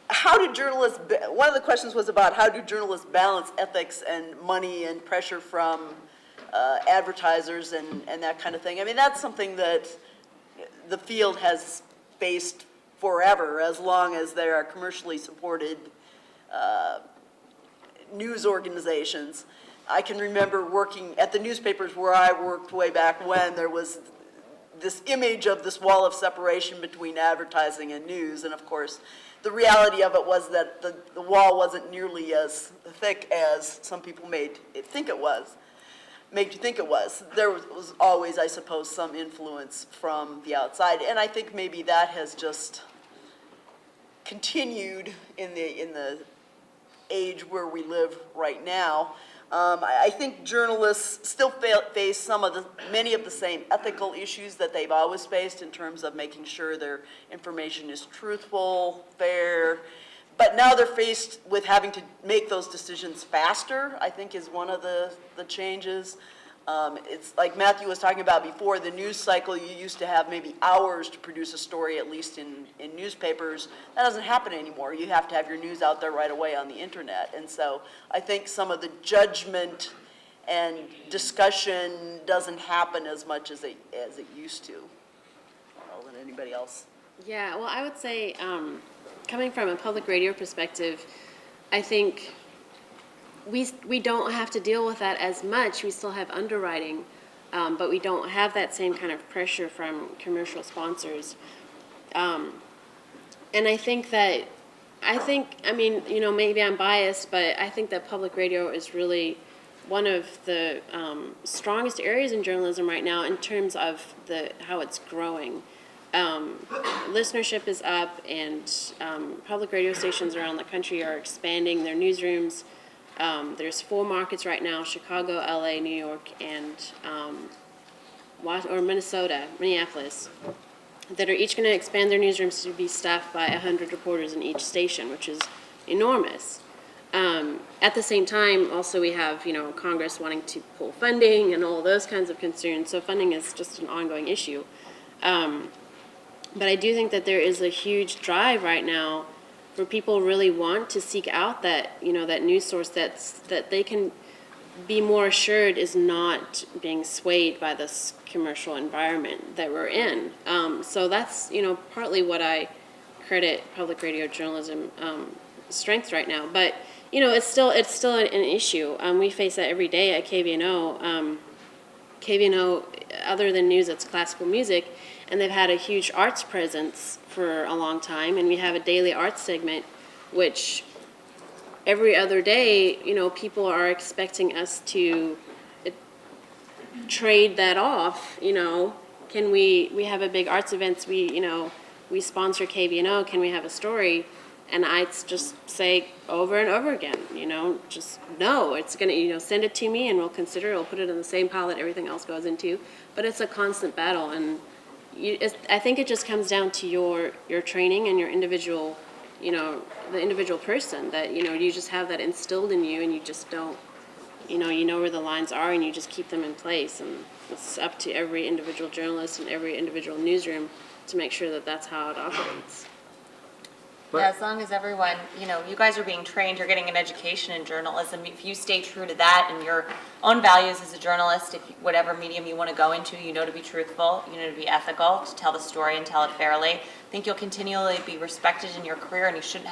how do journalists, one of the questions was about how do journalists balance ethics and money and pressure from advertisers and that kind of thing. I mean, that's something that the field has faced forever, as long as there are commercially supported news organizations. I can remember working at the newspapers where I worked way back when there was this image of this wall of separation between advertising and news, and of course, the reality of it was that the wall wasn't nearly as thick as some people made you think it was. There was always, I suppose, some influence from the outside, and I think maybe that has just continued in the age where we live right now. I think journalists still face many of the same ethical issues that they've always faced in terms of making sure their information is truthful, fair, but now they're faced with having to make those decisions faster, I think is one of the changes. It's like Matthew was talking about before, the news cycle, you used to have maybe hours to produce a story, at least in newspapers. That doesn't happen anymore. You have to have your news out there right away on the internet. And so I think some of the judgment and discussion doesn't happen as much as it used to. I don't know than anybody else. Yeah, well, I would say, coming from a public radio perspective, I think we don't have to deal with that as much. We still have underwriting, but we don't have that same kind of pressure from commercial sponsors. And I think, I mean, you know, maybe I'm biased, but I think that public radio is really one of the strongest areas in journalism right now in terms of how it's growing. Listenership is up, and public radio stations around the country are expanding their newsrooms. There's 4 markets right now: Chicago, LA, New York, and Minneapolis, that are each going to expand their newsrooms to be staffed by 100 reporters in each station, which is enormous. At the same time, also we have, you know, Congress wanting to pull funding and all those kinds of concerns. So funding is just an ongoing issue. But I do think that there is a huge drive right now where people really want to seek out that, you know, that news source that they can be more assured is not being swayed by this commercial environment that we're in. So that's, you know, partly what I credit public radio journalism strength right now. But, you know, it's still an issue. We face that every day at KVNO. KVNO, other than news, it's classical music, and they've had a huge arts presence for a long time, and we have a daily arts segment, which every other day, you know, people are expecting us to trade that off. You know, can we have a big arts events, we sponsor KVNO, can we have a story? And I just say over and over again, you know, just no, it's gonna, you know, send it to me and we'll consider it, we'll put it in the same pile that everything else goes into. But it's a constant battle, and I think it just comes down to your training and your individual, you know, the individual person, that, you know, you just have that instilled in you, and you just don't, you know where the lines are, and you just keep them in place. And it's up to every individual journalist and every individual newsroom to make sure that that's how it operates. Yeah, as long as everyone, you know, you guys are being trained, you're getting an education in journalism. If you stay true to that and your own values as a journalist, whatever medium you want to go into, you know, to be truthful, you know, to be ethical, to tell the story and tell it fairly, I think you'll continually be respected in your career, and you shouldn't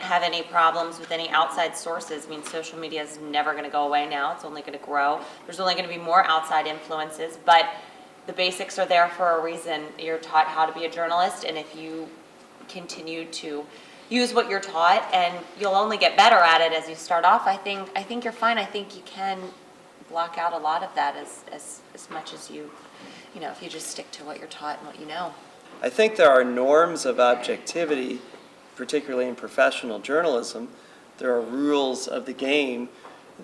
have any problems with any outside sources. I mean, social media is never going to go away now. It's only going to grow. There's only going to be more outside influences, but the basics are there for a reason. You're taught how to be a journalist, and if you continue to use what you're taught, and you'll only get better at it as you start off, I think you're fine. I think you can block out a lot of that as much as you know, if you just stick to what you're taught and what you know. I think there are norms of objectivity, particularly in professional journalism. There are rules of the game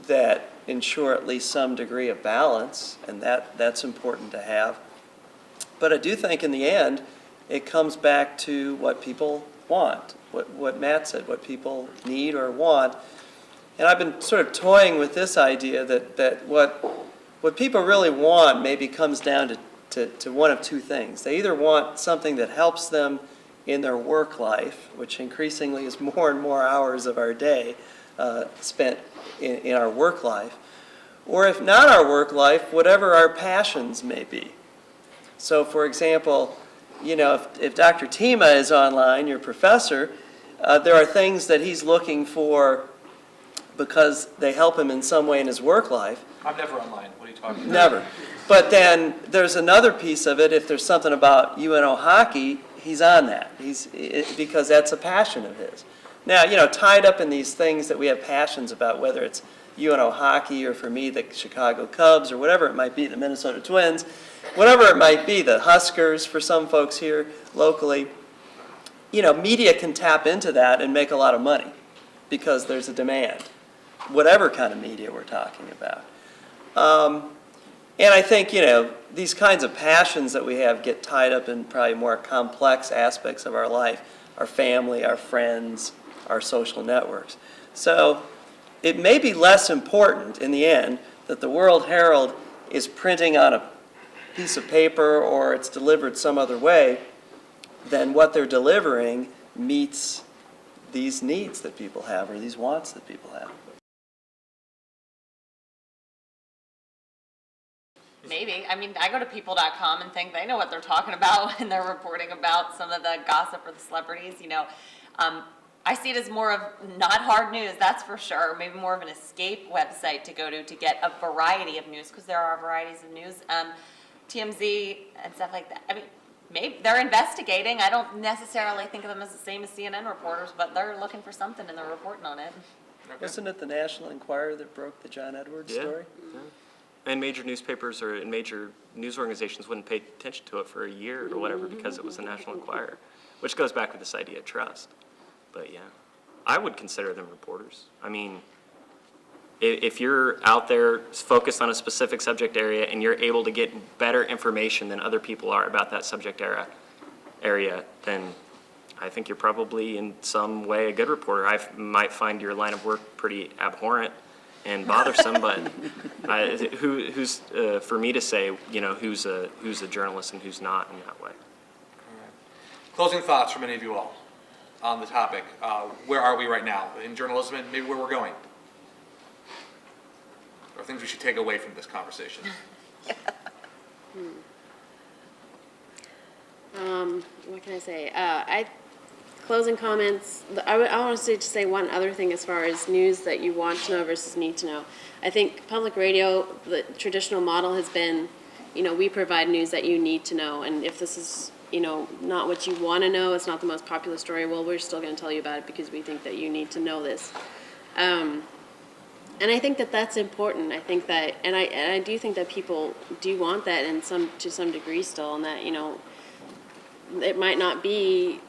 that ensure at least some degree of balance, and that's important to have. But I do think in the end, it comes back to what people want, what Matt said, what people need or want. And I've been sort of toying with this idea that what people really want maybe comes down to one of two things. They either want something that helps them in their work life, which increasingly is more and more hours of our day spent in our work life, or if not our work life, whatever our passions may be. So for example, if Dr. Tima is online, your professor, there are things that he's looking for because they help him in some way in his work life. I'm never online. What are you talking about? Never. But then there's another piece of it. If there's something about UNO hockey, he's on that. Because that's a passion of his. Now, tied up in these things that we have passions about, whether it's UNO hockey or for me, the Chicago Cubs or whatever it might be, the Minnesota Twins, whatever it might be, the Huskers for some folks here locally, media can tap into that and make a lot of money because there's a demand, whatever kind of media we're talking about. And I think, these kinds of passions that we have get tied up in probably more complex aspects of our life, our family, our friends, our social networks. So it may be less important in the end that the World Herald is printing on a piece of paper or it's delivered some other way than what they're delivering meets these needs that people have or these wants that people have. Maybe. I mean, I go to people.com and think they know what they're talking about when they're reporting about some of the gossip or the celebrities, I see it as more of not hard news, that's for sure. Maybe more of an escape website to go to get a variety of news, because there are varieties of news. TMZ and stuff like that. I mean, maybe they're investigating. I don't necessarily think of them as the same as CNN reporters, but they're looking for something and they're reporting on it. Wasn't it the National Enquirer that broke the John Edwards Yeah. story? Yeah. And major newspapers or major news organizations wouldn't pay attention to it for a year or whatever because it was the National Enquirer, which goes back to this idea of trust. But yeah, I would consider them reporters. I mean, if you're out there focused on a specific subject area and you're able to get better information than other people are about that subject area, then I think you're probably in some way a good reporter. I might find your line of work pretty abhorrent and bothersome, but who's for me to say, who's a journalist and who's not in that way. Closing thoughts from any of you all on the topic. Where are we right now in journalism and maybe where we're going? Or things we should take away from this conversation? What can I say? Closing comments. I want to say one other thing as far as news that you want to know versus need to know. I think public radio, the traditional model has been, we provide news that you need to know, and if this is, not what you want to know, it's not the most popular story, well, we're still going to tell you about it because we think that you need to know this. And I think that that's important. I think that, and I do think that people do want that to some degree still, and that, it might not be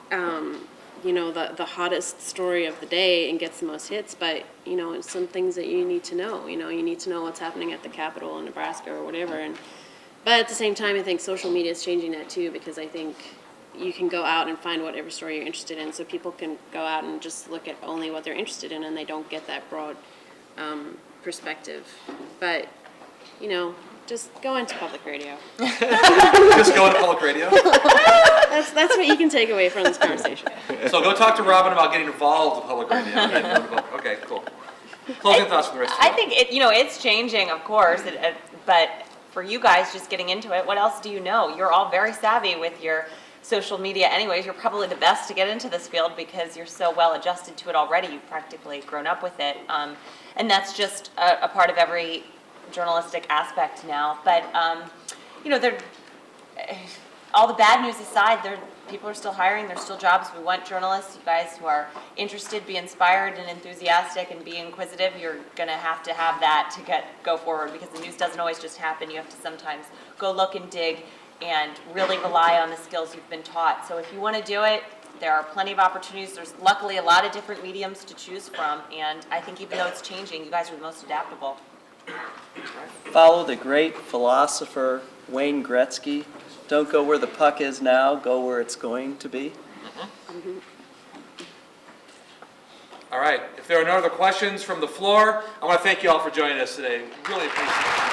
the hottest story of the day and gets the most hits, but, it's some things that you need to know. You need to know what's happening at the Capitol in Nebraska or whatever. But at the same time, I think social media is changing that too, because I think you can go out and find whatever story you're interested in, so people can go out and just look at only what they're interested in, and they don't get that broad perspective. But, just go into public radio. Just go into public radio? That's what you can take away from this conversation. So go talk to Robin about getting involved with public radio. Okay, cool. Closing thoughts from the rest of you. I think it's changing, of course, but for you guys just getting into it, what else do you know? You're all very savvy with your social media anyways. You're probably the best to get into this field because you're so well adjusted to it already. You've practically grown up with it. And that's just a part of every journalistic aspect now. But, all the bad news aside, people are still hiring, there's still jobs. We want journalists. You guys who are interested, be inspired and enthusiastic and be inquisitive. You're going to have that to go forward, because the news doesn't always just happen. You have to sometimes go look and dig and really rely on the skills you've been taught. So if you want to do it, there are plenty of opportunities. There's luckily a lot of different mediums to choose from, and I think even though it's changing, you guys are the most adaptable. Follow the great philosopher Wayne Gretzky. Don't go where the puck is now, go where it's going to be. All right. If there are no other questions from the floor, I want to thank you all for joining us today. Really appreciate it.